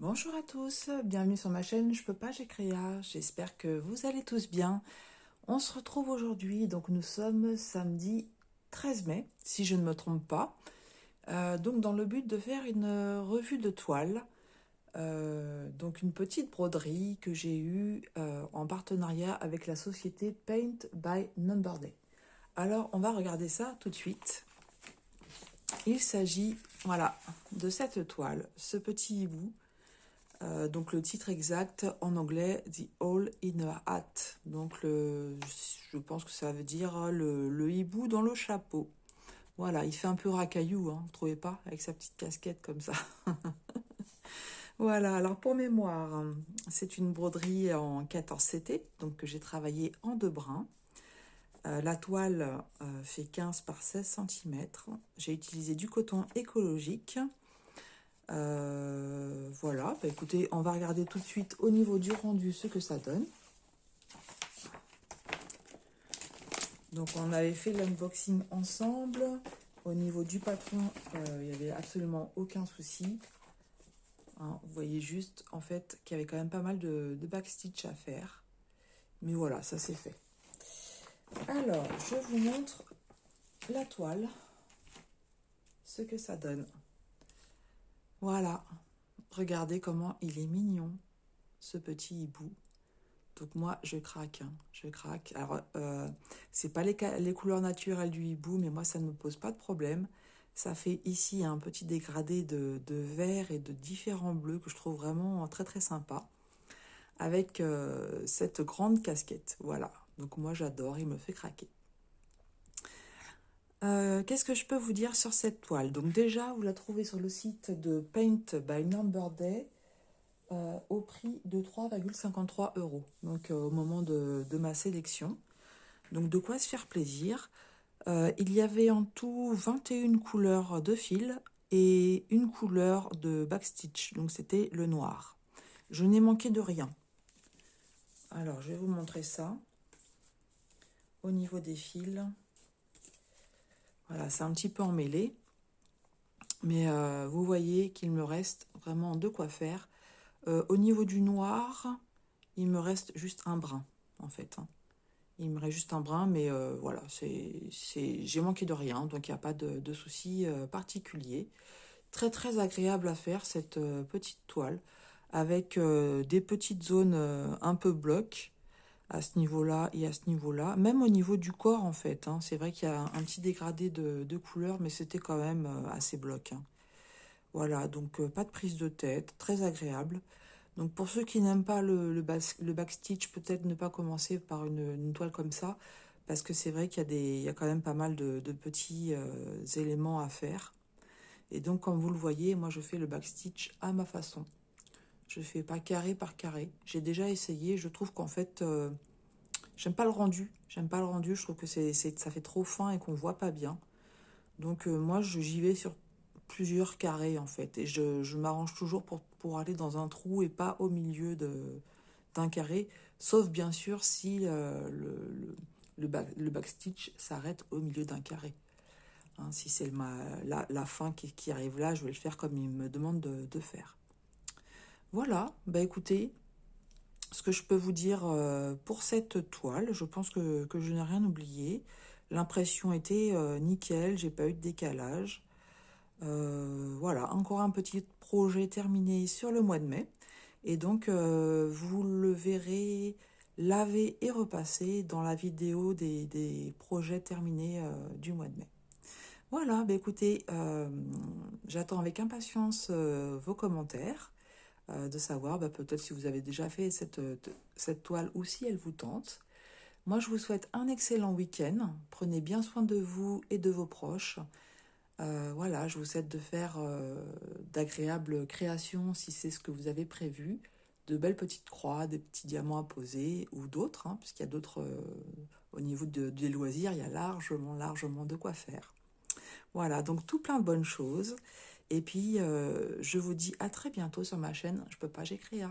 Bonjour à tous, bienvenue sur ma chaîne Je peux pas, j'ai Créa. J'espère que vous allez tous bien. On se retrouve aujourd'hui, donc nous sommes samedi 13 mai, si je ne me trompe pas. Donc dans le but de faire une revue de toile, donc une petite broderie que j'ai eue en partenariat avec la société Paint by Number Day. Alors on va regarder ça tout de suite. Il s'agit, voilà, de cette toile, ce petit hibou. Donc le titre exact en anglais, The All in a Hat. Donc je pense que ça veut dire le hibou dans le chapeau. Voilà, il fait un peu racaillou, hein, vous trouvez pas? Avec sa petite casquette comme ça. Voilà, alors pour mémoire, c'est une broderie en 14 CT, donc que j'ai travaillé en 2 brins. La toile fait 15 par 16 cm. J'ai utilisé du coton écologique. Voilà, bah écoutez, on va regarder tout de suite au niveau du rendu ce que ça donne. Donc on avait fait l'unboxing ensemble. Au niveau du patron, il n'y avait absolument aucun souci. Hein, vous voyez juste en fait qu'il y avait quand même pas mal de backstitch à faire. Mais voilà, ça c'est fait. Alors, je vous montre la toile, ce que ça donne. Voilà, regardez comment il est mignon, ce petit hibou. Donc moi, je craque, hein, je craque. Alors, c'est pas les couleurs naturelles du hibou, mais moi, ça ne me pose pas de problème. Ça fait ici un petit dégradé de vert et de différents bleus que je trouve vraiment très très sympa. Avec cette grande casquette, voilà. Donc moi, j'adore, il me fait craquer. Qu'est-ce que je peux vous dire sur cette toile? Donc déjà, vous la trouvez sur le site de Paint by Number Day. Au prix de 3,53 €, donc au moment de ma sélection. Donc de quoi se faire plaisir. Il y avait en tout 21 couleurs de fil et une couleur de backstitch, donc c'était le noir. Je n'ai manqué de rien. Alors je vais vous montrer ça. Au niveau des fils, voilà, c'est un petit peu emmêlé, mais vous voyez qu'il me reste vraiment de quoi faire. Au niveau du noir, il me reste juste un brin, en fait. Hein. Il me reste juste un brin, mais voilà, j'ai manqué de rien, donc il n'y a pas de souci particulier. Très très agréable à faire, cette petite toile, avec des petites zones un peu blocs, à ce niveau-là et à ce niveau-là. Même au niveau du corps, en fait. Hein, c'est vrai qu'il y a un petit dégradé de couleur, mais c'était quand même assez bloc. Hein. Voilà, donc pas de prise de tête, très agréable. Donc pour ceux qui n'aiment pas le backstitch, peut-être ne pas commencer par une toile comme ça, parce que c'est vrai qu'il y a quand même pas mal de petits éléments à faire. Et donc comme vous le voyez, moi je fais le backstitch à ma façon. Je fais pas carré par carré. J'ai déjà essayé, je trouve qu'en fait, j'aime pas le rendu. J'aime pas le rendu, je trouve que ça fait trop fin et qu'on voit pas bien. Donc moi j'y vais sur plusieurs carrés en fait. Et je m'arrange toujours pour aller dans un trou et pas au milieu d'un carré. Sauf bien sûr si le backstitch s'arrête au milieu d'un carré. Hein, si c'est la fin qui arrive là, je vais le faire comme il me demande de faire. Voilà, bah écoutez, ce que je peux vous dire pour cette toile, je pense que je n'ai rien oublié. L'impression était nickel, j'ai pas eu de décalage. Voilà, encore un petit projet terminé sur le mois de mai. Et donc, vous le verrez laver et repasser dans la vidéo des projets terminés du mois de mai. Voilà, bah écoutez, j'attends avec impatience vos commentaires, de savoir peut-être si vous avez déjà fait cette toile ou si elle vous tente. Moi, je vous souhaite un excellent week-end. Prenez bien soin de vous et de vos proches. Voilà, je vous souhaite de faire d'agréables créations si c'est ce que vous avez prévu. De belles petites croix, des petits diamants à poser ou d'autres, hein, puisqu'il y a d'autres au niveau des loisirs, il y a largement de quoi faire. Voilà, donc tout plein de bonnes choses. Et puis, je vous dis à très bientôt sur ma chaîne Je peux pas, j'ai créé.